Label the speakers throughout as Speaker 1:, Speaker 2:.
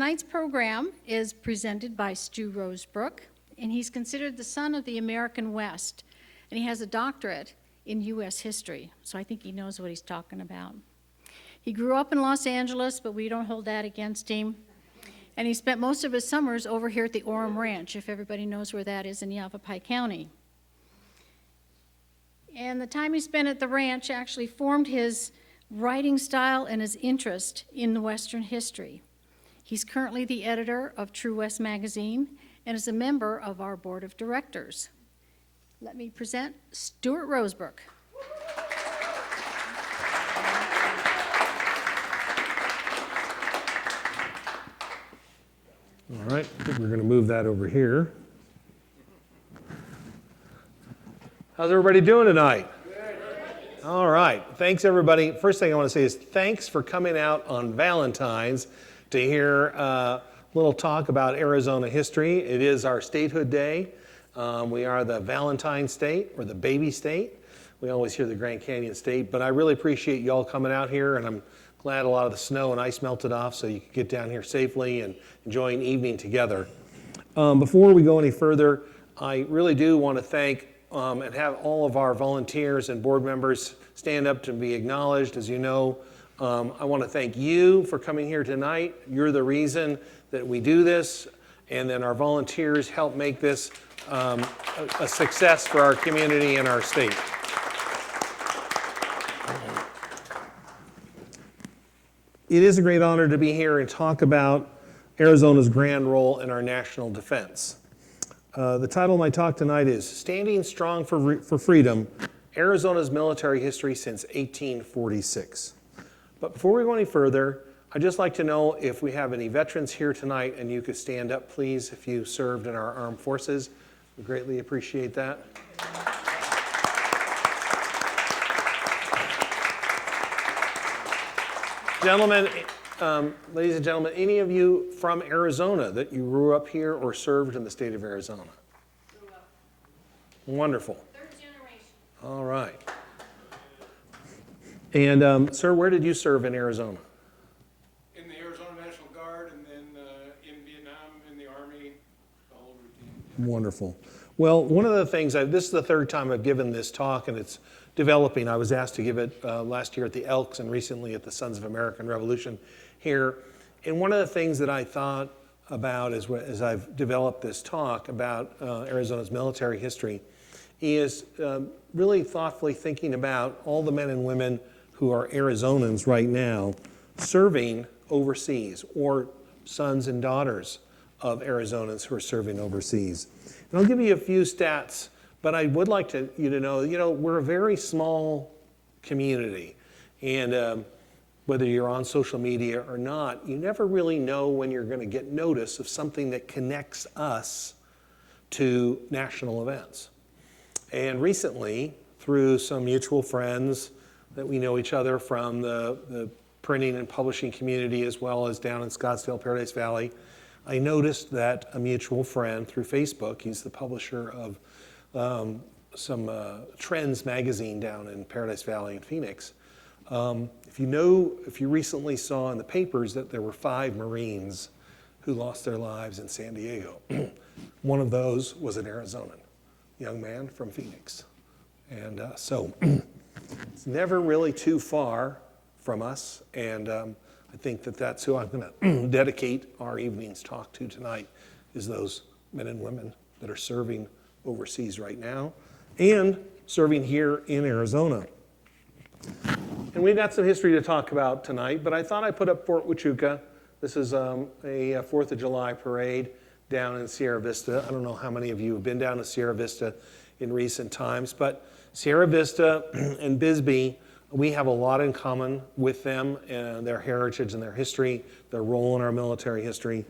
Speaker 1: tonight's program is presented by Stu Rosebrook, and he's considered the son of the American West, and he has a doctorate in U.S. history, so I think he knows what he's talking about. He grew up in Los Angeles, but we don't hold that against him, and he spent most of his summers over here at the Orem Ranch, if everybody knows where that is in Yavapai County. And the time he spent at the ranch actually formed his writing style and his interest in Western history. He's currently the editor of True West magazine and is a member of our board of directors. Let me present Stuart Rosebrook.
Speaker 2: All right, I think we're going to move that over here. How's everybody doing tonight? Good. All right, thanks everybody. First thing I want to say is thanks for coming out on Valentine's to hear a little talk about Arizona history. It is our statehood day. We are the Valentine state, or the baby state. We always hear the Grand Canyon state, but I really appreciate you all coming out here, and I'm glad a lot of the snow and ice melted off so you could get down here safely and enjoy an evening together. Before we go any further, I really do want to thank and have all of our volunteers and board members stand up to be acknowledged. As you know, I want to thank you for coming here tonight. You're the reason that we do this, and then our volunteers help make this a success for our community and our state. It is a great honor to be here and talk about Arizona's grand role in our national defense. The title of my talk tonight is Standing Strong for Freedom, Arizona's Military History Since 1846. But before we go any further, I'd just like to know if we have any veterans here tonight, and you could stand up, please, if you served in our armed forces. We greatly appreciate that. Gentlemen, ladies and gentlemen, any of you from Arizona that you grew up here or served in the state of Arizona? Grew up. Wonderful. Third generation. All right. And sir, where did you serve in Arizona?
Speaker 3: In the Arizona National Guard, and then in Vietnam, in the Army, the whole routine.
Speaker 2: Wonderful. Well, one of the things, this is the third time I've given this talk, and it's developing. I was asked to give it last year at the Elks and recently at the Sons of American Revolution here. And one of the things that I thought about as I've developed this talk about Arizona's military history is really thoughtfully thinking about all the men and women who are Arizonans right now serving overseas, or sons and daughters of Arizonans who are serving overseas. And I'll give you a few stats, but I would like you to know, we're a very small community. And whether you're on social media or not, you never really know when you're going to get notice of something that connects us to national events. And recently, through some mutual friends that we know each other from the printing and publishing community, as well as down in Scottsdale, Paradise Valley, I noticed that a mutual friend through Facebook, he's the publisher of some Trends magazine down in Paradise Valley and Phoenix. If you recently saw in the papers that there were 5 Marines who lost their lives in San Diego. One of those was an Arizonan, young man from Phoenix. And so it's never really too far from us. And I think that that's who I'm going to dedicate our evening's talk to tonight, is those men and women that are serving overseas right now and serving here in Arizona. And we've got some history to talk about tonight, but I thought I'd put up Fort Huachuca. This is a 4th of July parade down in Sierra Vista. I don't know how many of you have been down to Sierra Vista in recent times, but Sierra Vista and Bisbee, we have a lot in common with them and their heritage and their history, their role in our military history.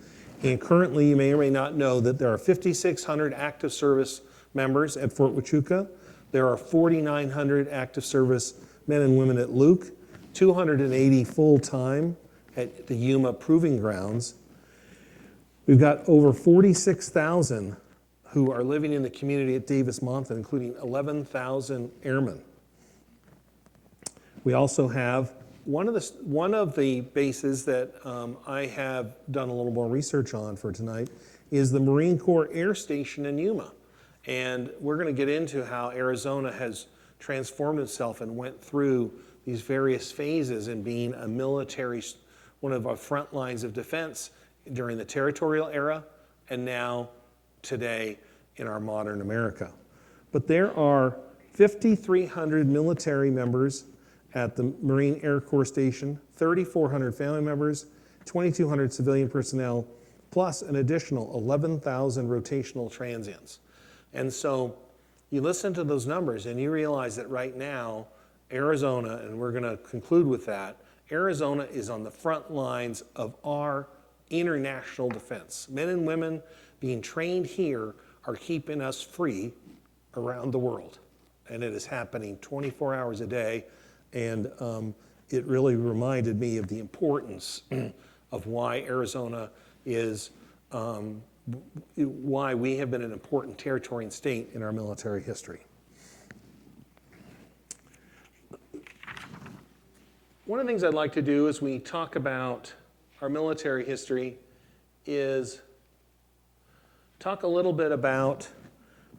Speaker 2: And currently, you may or may not know that there are 5,600 active service members at Fort Huachuca. There are 4,900 active service men and women at Luke, 280 full-time at the Yuma Proving Grounds. We've got over 46,000 who are living in the community at Davis-Monthan, including 11,000 airmen. We also have one of the bases that I have done a little more research on for tonight is the Marine Corps Air Station in Yuma. And we're going to get into how Arizona has transformed itself and went through these various phases in being a military, one of our front lines of defense during the territorial era, and now today in our modern America. But there are 5,300 military members at the Marine Air Corps Station, 3,400 family members, 2,200 civilian personnel, plus an additional 11,000 rotational transients. And so you listen to those numbers and you realize that right now, Arizona, and we're going to conclude with that, Arizona is on the front lines of our international defense. Men and women being trained here are keeping us free around the world. And it is happening 24 hours a day. And it really reminded me of the importance of why Arizona is, why we have been an important territory and state in our military history. One of the things I'd like to do as we talk about our military history is talk a little bit about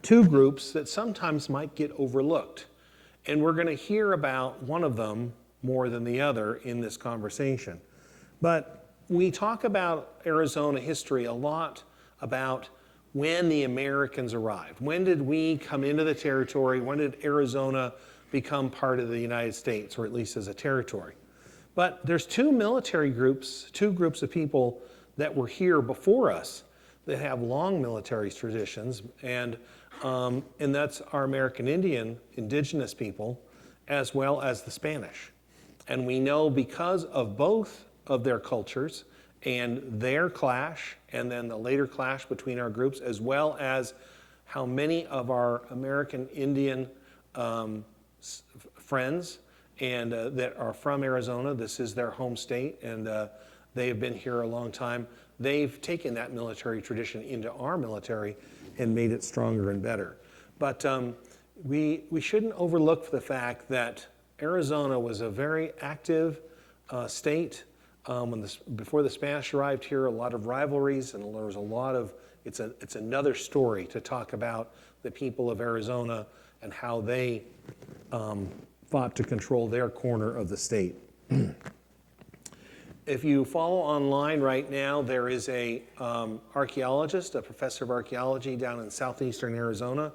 Speaker 2: two groups that sometimes might get overlooked. And we're going to hear about one of them more than the other in this conversation. But we talk about Arizona history a lot about when the Americans arrived. When did we come into the territory? When did Arizona become part of the United States, or at least as a territory? But there's two military groups, two groups of people that were here before us that have long military traditions, and that's our American Indian, indigenous people, as well as the Spanish. And we know because of both of their cultures and their clash, and then the later clash between our groups, as well as how many of our American Indian friends and that are from Arizona, this is their home state, and they have been here a long time. They've taken that military tradition into our military and made it stronger and better. But we shouldn't overlook the fact that Arizona was a very active state. Before the Spanish arrived here, a lot of rivalries, and there was a lot of, it's another story to talk about the people of Arizona and how they fought to control their corner of the state. If you follow online right now, there is a archaeologist, a professor of archaeology down in southeastern Arizona,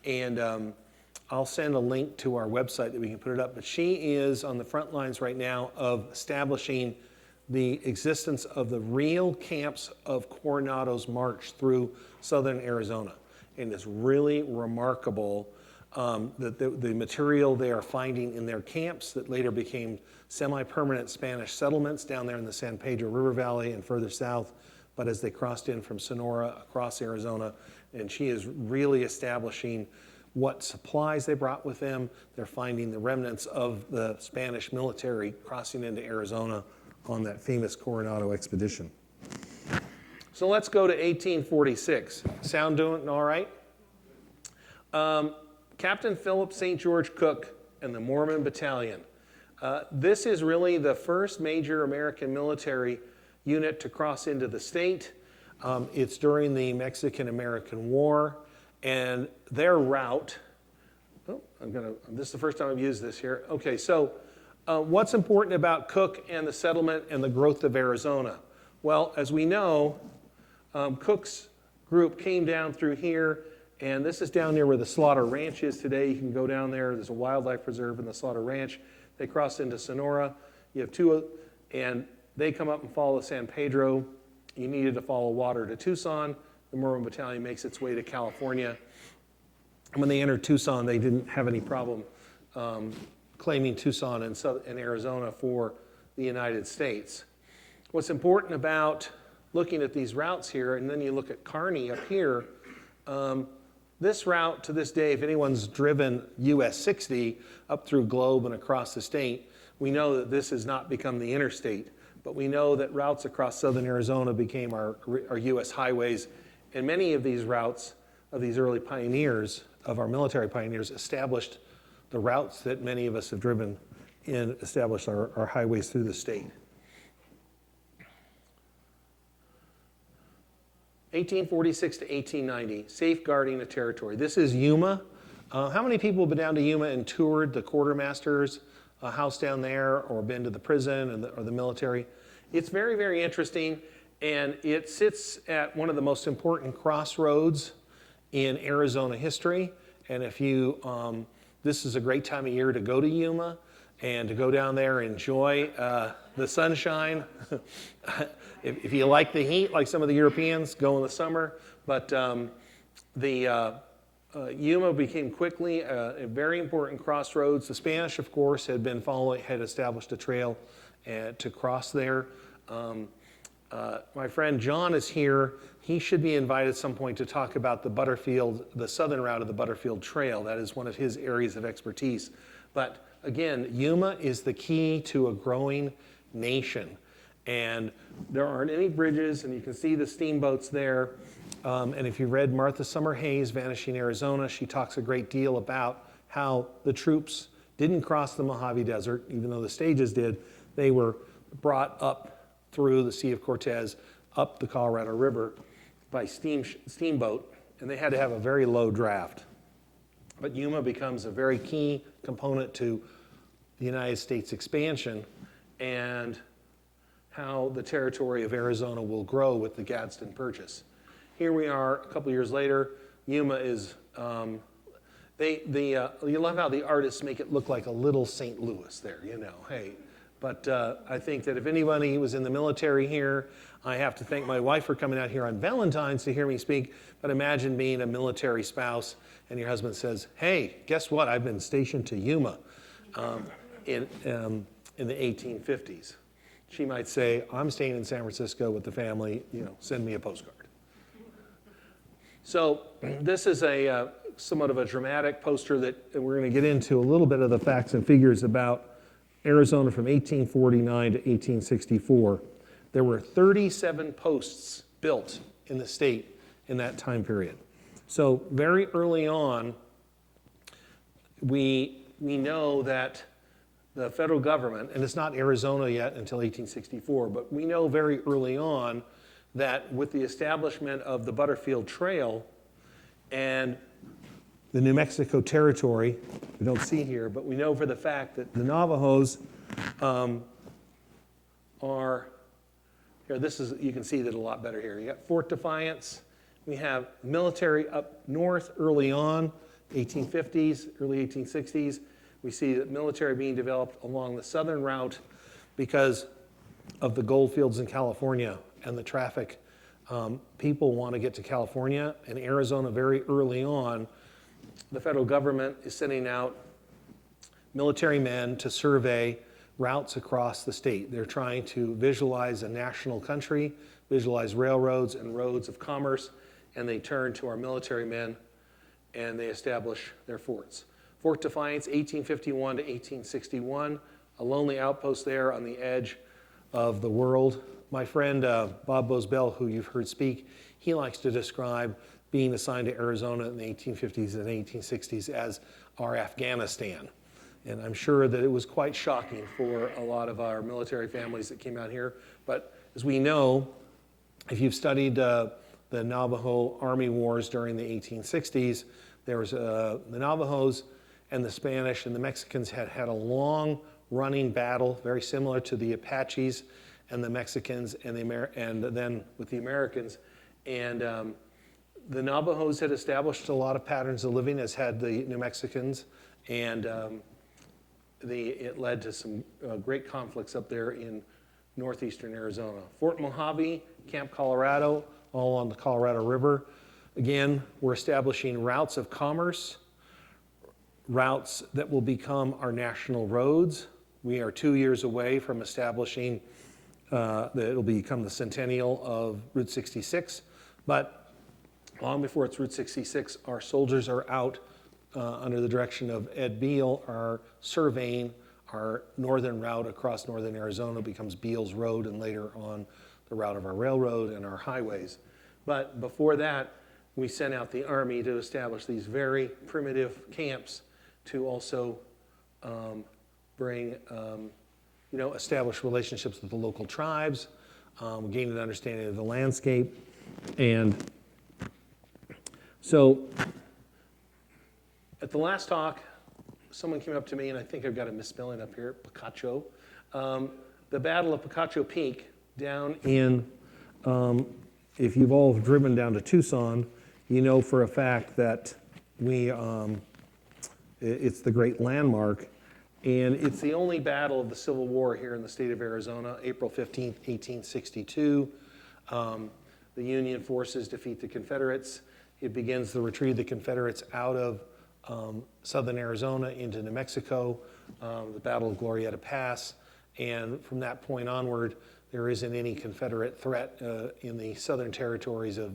Speaker 2: and I'll send a link to our website that we can put it up, but she is on the front lines right now of establishing the existence of the real camps of Coronado's march through southern Arizona. And it's really remarkable that the material they are finding in their camps that later became semi-permanent Spanish settlements down there in the San Pedro River Valley and further south, but as they crossed in from Sonora across Arizona, and she is really establishing what supplies they brought with them. They're finding the remnants of the Spanish military crossing into Arizona on that famous Coronado expedition. So let's go to 1846. Sound doing all right? Captain Philip St. George Cook and the Mormon Battalion. This is really the first major American military unit to cross into the state. It's during the Mexican-American War, and their route, this is the first time I've used this here. Okay, so what's important about Cook and the settlement and the growth of Arizona? Well, as we know, Cook's group came down through here, and this is down near where the Slaughter Ranch is today. You can go down there. There's a wildlife preserve in the Slaughter Ranch. They cross into Sonora. You have two, and they come up and follow San Pedro. You needed to follow water to Tucson. The Mormon Battalion makes its way to California. And when they entered Tucson, they didn't have any problem claiming Tucson and Arizona for the United States. What's important about looking at these routes here, and then you look at Kearney up here, this route to this day, if anyone's driven US 60 up through Globe and across the state, we know that this has not become the interstate, but we know that routes across southern Arizona became our US highways, and many of these routes of these early pioneers, of our military pioneers, established the routes that many of us have driven and established our highways through the state. 1846 to 1890, safeguarding a territory. This is Yuma. How many people have been down to Yuma and toured the quartermaster's house down there, or been to the prison or the military? It's very, very interesting, and it sits at one of the most important crossroads in Arizona history. And if you, this is a great time of year to go to Yuma and to go down there and enjoy the sunshine. If you like the heat, like some of the Europeans, go in the summer. But Yuma became quickly a very important crossroads. The Spanish, of course, had established a trail to cross there. My friend John is here. He should be invited at some point to talk about the southern route of the Butterfield Trail. That is one of his areas of expertise. But again, Yuma is the key to a growing nation. And there aren't any bridges, and you can see the steamboats there. And if you read Martha Summer Hayes' Vanishing Arizona, she talks a great deal about how the troops didn't cross the Mojave Desert, even though the stages did. They were brought up through the Sea of Cortez, up the Colorado River by steamboat, and they had to have a very low draft. But Yuma becomes a very key component to the United States expansion and how the territory of Arizona will grow with the Gadsden Purchase. Here we are a couple years later. Yuma is, you love how the artists make it look like a little St. Louis there, hey. But I think that if anybody was in the military here, I have to thank my wife for coming out here on Valentine's to hear me speak. But imagine being a military spouse and your husband says, hey, guess what? I've been stationed to Yuma in the 1850s. She might say, I'm staying in San Francisco with the family, send me a postcard. So this is a somewhat of a dramatic poster that we're going to get into a little bit of the facts and figures about Arizona from 1849 to 1864. There were 37 posts built in the state in that time period. So very early on, we know that the federal government, and it's not Arizona yet until 1864, but we know very early on that with the establishment of the Butterfield Trail and the New Mexico Territory, we don't see here, but we know for the fact that the Navajos are, here, you can see that a lot better here. You got Fort Defiance. We have military up north early on, 1850s, early 1860s. We see that military being developed along the southern route because of the gold fields in California and the traffic. People want to get to California, and Arizona very early on, the federal government is sending out military men to survey routes across the state. They're trying to visualize a national country, visualize railroads and roads of commerce, and they turn to our military men and they establish their forts. Fort Defiance, 1851 to 1861, a lonely outpost there on the edge of the world. My friend Bob Bosbell, who you've heard speak, he likes to describe being assigned to Arizona in the 1850s and 1860s as our Afghanistan. And I'm sure that it was quite shocking for a lot of our military families that came out here. But as we know, if you've studied the Navajo Army Wars during the 1860s, there was the Navajos and the Spanish and the Mexicans had a long running battle, very similar to the Apaches and the Mexicans and then with the Americans. And the Navajos had established a lot of patterns of living, as had the New Mexicans, and it led to some great conflicts up there in northeastern Arizona. Fort Mojave, Camp Colorado, all on the Colorado River. Again, we're establishing routes of commerce, routes that will become our national roads. We are 2 years away from establishing that it'll become the centennial of Route 66, but long before it's Route 66, our soldiers are out under the direction of Ed Beal, are surveying our northern route across northern Arizona. It becomes Beal's Road, and later on the route of our railroad and our highways. But before that, we sent out the Army to establish these very primitive camps to also bring, establish relationships with the local tribes, gain an understanding of the landscape. And so at the last talk, someone came up to me, and I think I've got a misspelling up here, Picacho. The Battle of Picacho Peak down in, if you've all driven down to Tucson, you know for a fact that it's the great landmark. And it's the only battle of the Civil War here in the state of Arizona, April 15th, 1862. The Union forces defeat the Confederates. It begins the retreat of the Confederates out of southern Arizona into New Mexico, the Battle of Glorieta Pass. And from that point onward, there isn't any Confederate threat in the southern territories of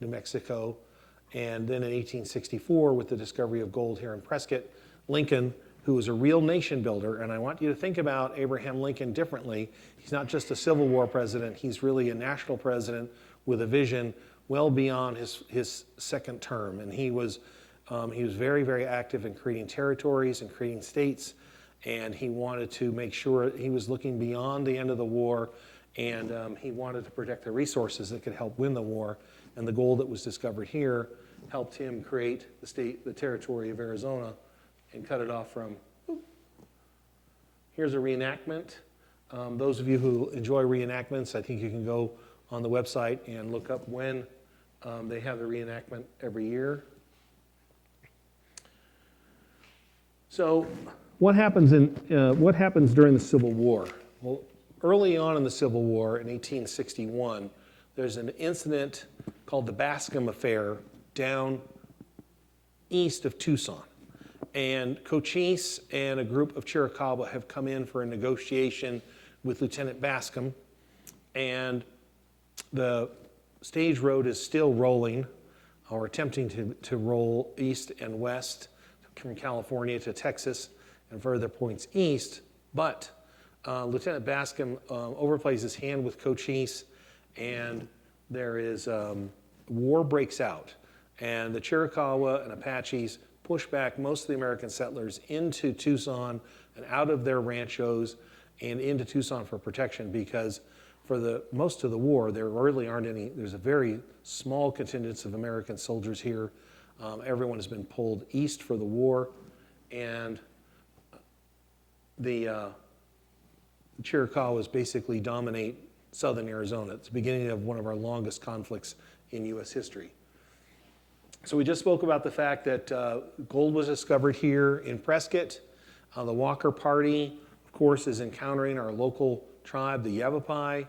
Speaker 2: New Mexico. And then in 1864, with the discovery of gold here in Prescott, Lincoln, who was a real nation builder, and I want you to think about Abraham Lincoln differently. He's not just a Civil War president, he's really a national president with a vision well beyond his second term. And he was very, very active in creating territories and creating states, and he wanted to make sure he was looking beyond the end of the war, and he wanted to protect the resources that could help win the war. And the gold that was discovered here helped him create the territory of Arizona and cut it off from. Here's a reenactment. Those of you who enjoy reenactments, I think you can go on the website and look up when they have the reenactment every year. So what happens during the Civil War? Well, early on in the Civil War in 1861, there's an incident called the Bascom Affair down east of Tucson. And Cochise and a group of Chiricahua have come in for a negotiation with Lieutenant Bascom. And the stage road is still rolling, or attempting to roll east and west from California to Texas and further points east. But Lieutenant Bascom overplays his hand with Cochise, and there is war breaks out. And the Chiricahua and Apaches push back most of the American settlers into Tucson and out of their ranchos and into Tucson for protection, because for most of the war, there really aren't any, there's a very small contingent of American soldiers here. Everyone has been pulled east for the war, and the Chiricahuas basically dominate southern Arizona. It's the beginning of one of our longest conflicts in U.S. history. So we just spoke about the fact that gold was discovered here in Prescott. The Walker Party, of course, is encountering our local tribe, the Yavapai.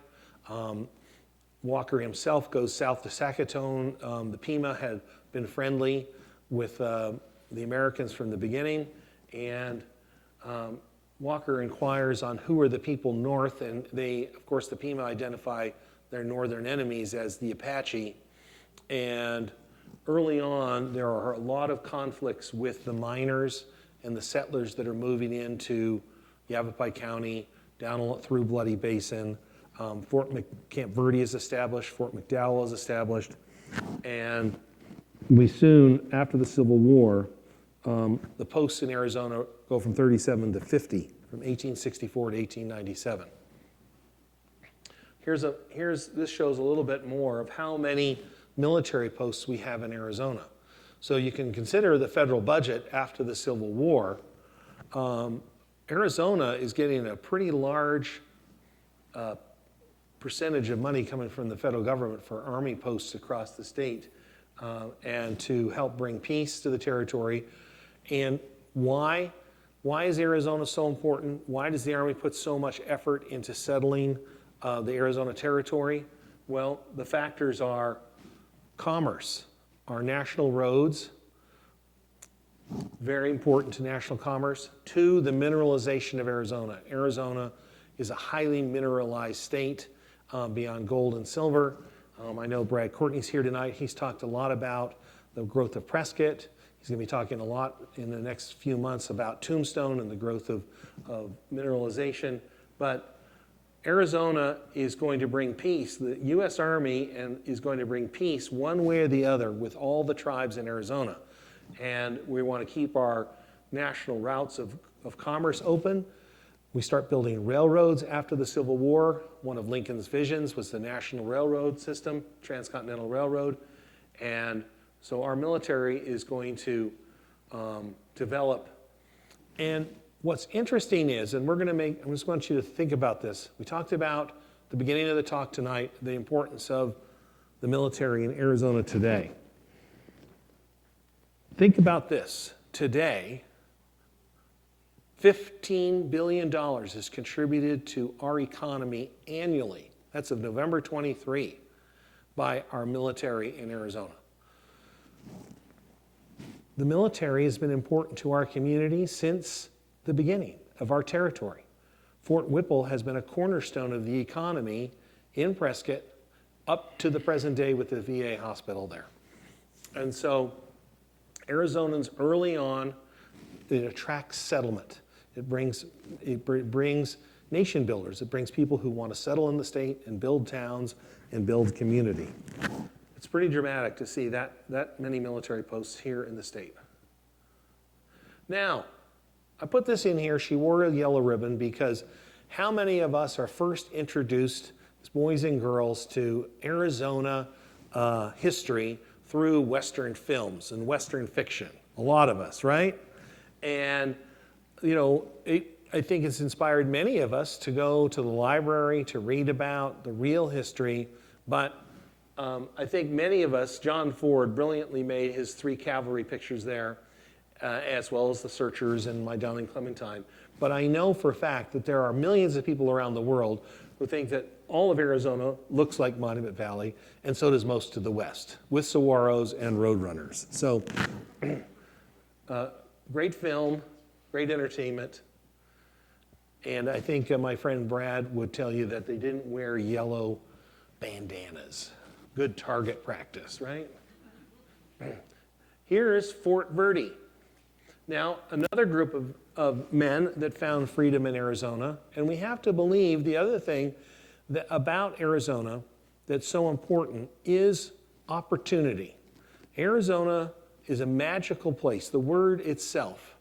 Speaker 2: Walker himself goes south to Sackatone. The Pima had been friendly with the Americans from the beginning. And Walker inquires on who are the people north, and of course, the Pima identify their northern enemies as the Apache. And early on, there are a lot of conflicts with the miners and the settlers that are moving into Yavapai County, down through Bloody Basin. Camp Verde is established, Fort McDowell is established, and we soon, after the Civil War, the posts in Arizona go from 37 to 50, from 1864 to 1897. This shows a little bit more of how many military posts we have in Arizona. So you can consider the federal budget after the Civil War. Arizona is getting a pretty large percentage of money coming from the federal government for Army posts across the state and to help bring peace to the territory. And why? Why is Arizona so important? Why does the Army put so much effort into settling the Arizona territory? Well, the factors are commerce. Our national roads, very important to national commerce. 2, the mineralization of Arizona. Arizona is a highly mineralized state beyond gold and silver. I know Brad Courtney's here tonight. He's talked a lot about the growth of Prescott. He's going to be talking a lot in the next few months about Tombstone and the growth of mineralization. But Arizona is going to bring peace. The U.S. Army is going to bring peace one way or the other with all the tribes in Arizona. And we want to keep our national routes of commerce open. We start building railroads after the Civil War. One of Lincoln's visions was the National Railroad System, Transcontinental Railroad. And so our military is going to develop. And what's interesting is, and I just want you to think about this. We talked about at the beginning of the talk tonight, the importance of the military in Arizona today. Think about this. Today, $15 billion is contributed to our economy annually. That's of November 23 by our military in Arizona. The military has been important to our community since the beginning of our territory. Fort Whipple has been a cornerstone of the economy in Prescott up to the present day with the VA hospital there. And so Arizonans early on, it attracts settlement. It brings nation builders. It brings people who want to settle in the state and build towns and build community. It's pretty dramatic to see that many military posts here in the state. Now, I put this in here. She wore a yellow ribbon because how many of us are first introduced as boys and girls to Arizona history through Western films and Western fiction? A lot of us, right? And I think it's inspired many of us to go to the library to read about the real history. But I think many of us, John Ford brilliantly made his 3 cavalry pictures there, as well as the Searchers and My Darling Clementine. But I know for a fact that there are millions of people around the world who think that all of Arizona looks like Monument Valley, and so does most of the West, with saguaros and roadrunners. So, great film, great entertainment. And I think my friend Brad would tell you that they didn't wear yellow bandanas. Good target practice, right? Here is Fort Verde. Now, another group of men that found freedom in Arizona, and we have to believe the other thing about Arizona that's so important is opportunity. Arizona is a magical place. The word itself,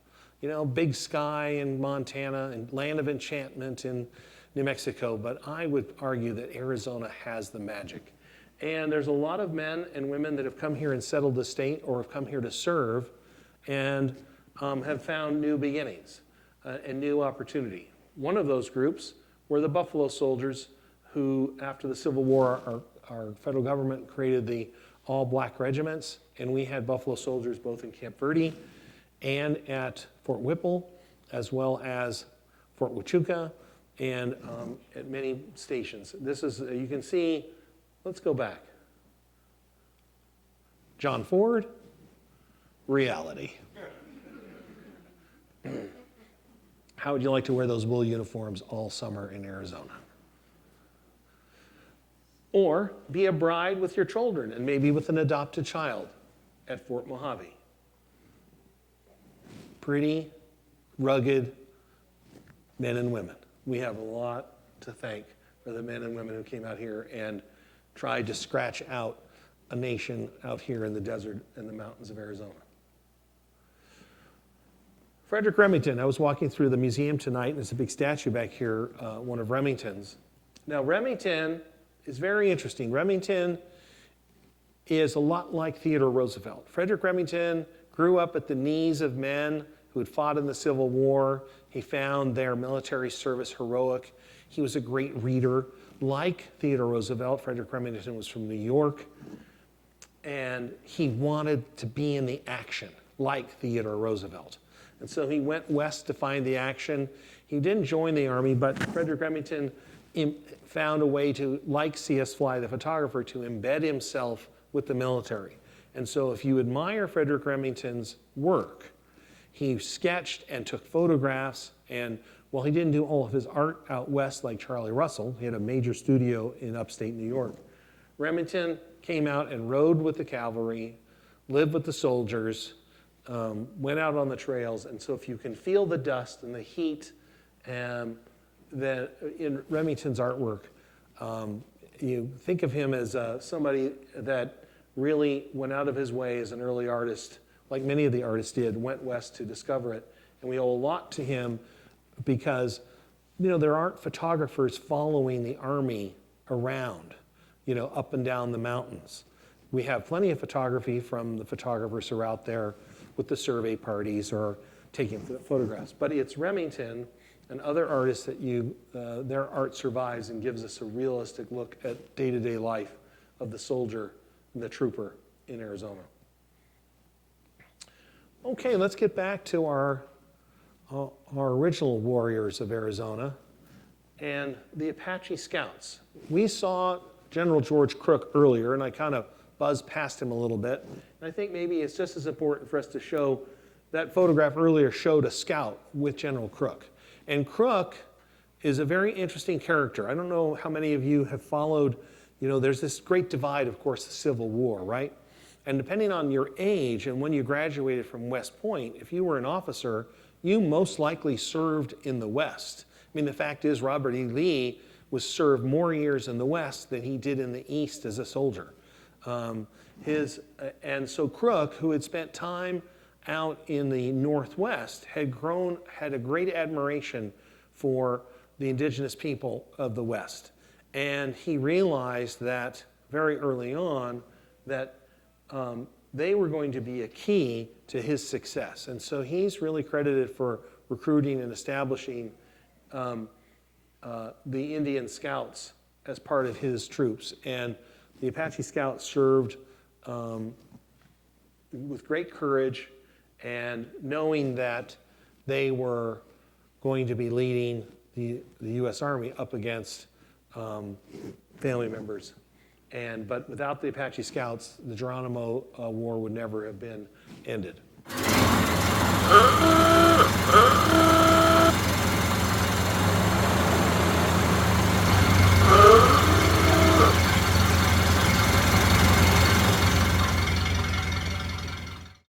Speaker 2: big sky in Montana and land of enchantment in New Mexico, but I would argue that Arizona has the magic. And there's a lot of men and women that have come here and settled the state or have come here to serve and have found new beginnings and new opportunity. One of those groups were the Buffalo Soldiers who, after the Civil War, our federal government created the all-black regiments, and we had Buffalo Soldiers both in Camp Verde and at Fort Whipple, as well as Fort Huachuca, and at many stations. This is, you can see, let's go back. John Ford, reality. How would you like to wear those wool uniforms all summer in Arizona? Or be a bride with your children and maybe with an adopted child at Fort Mojave. Pretty, rugged men and women. We have a lot to thank for the men and women who came out here and tried to scratch out a nation out here in the desert and the mountains of Arizona. Frederick Remington, I was walking through the museum tonight, and there's a big statue back here, one of Remington's. Now, Remington is very interesting. Remington is a lot like Theodore Roosevelt. Frederick Remington grew up at the knees of men who had fought in the Civil War. He found their military service heroic. He was a great reader. Like Theodore Roosevelt, Frederick Remington was from New York, and he wanted to be in the action, like Theodore Roosevelt. And so he went west to find the action. He didn't join the Army, but Frederick Remington found a way to, like C.S. Fly, the photographer, to embed himself with the military. And so if you admire Frederick Remington's work, he sketched and took photographs, and while he didn't do all of his art out west like Charlie Russell, he had a major studio in upstate New York. Remington came out and rode with the cavalry, lived with the soldiers, went out on the trails, and so if you can feel the dust and the heat then in Remington's artwork, you think of him as somebody that really went out of his way as an early artist, like many of the artists did, went west to discover it. And we owe a lot to him because there aren't photographers following the Army around, up and down the mountains. We have plenty of photography from the photographers who are out there with the survey parties or taking photographs. But it's Remington and other artists that their art survives and gives us a realistic look at day-to-day life of the soldier and the trooper in Arizona. Okay, let's get back to our original warriors of Arizona and the Apache Scouts. We saw General George Crook earlier, and I kind of buzzed past him a little bit. And I think maybe it's just as important for us to show that photograph earlier showed a scout with General Crook. And Crook is a very interesting character. I don't know how many of you have followed, there's this great divide, of course, the Civil War, right? And depending on your age and when you graduated from West Point, if you were an officer, you most likely served in the West. I mean, the fact is Robert E. Lee was served more years in the West than he did in the East as a soldier. And so Crook, who had spent time out in the Northwest, had a great admiration for the indigenous people of the West. And he realized that very early on that they were going to be a key to his success. And so he's really credited for recruiting and establishing the Indian Scouts as part of his troops. And the Apache Scouts served with great courage and knowing that they were going to be leading the U.S. Army up against family members. But without the Apache Scouts, the Geronimo War would never have been ended.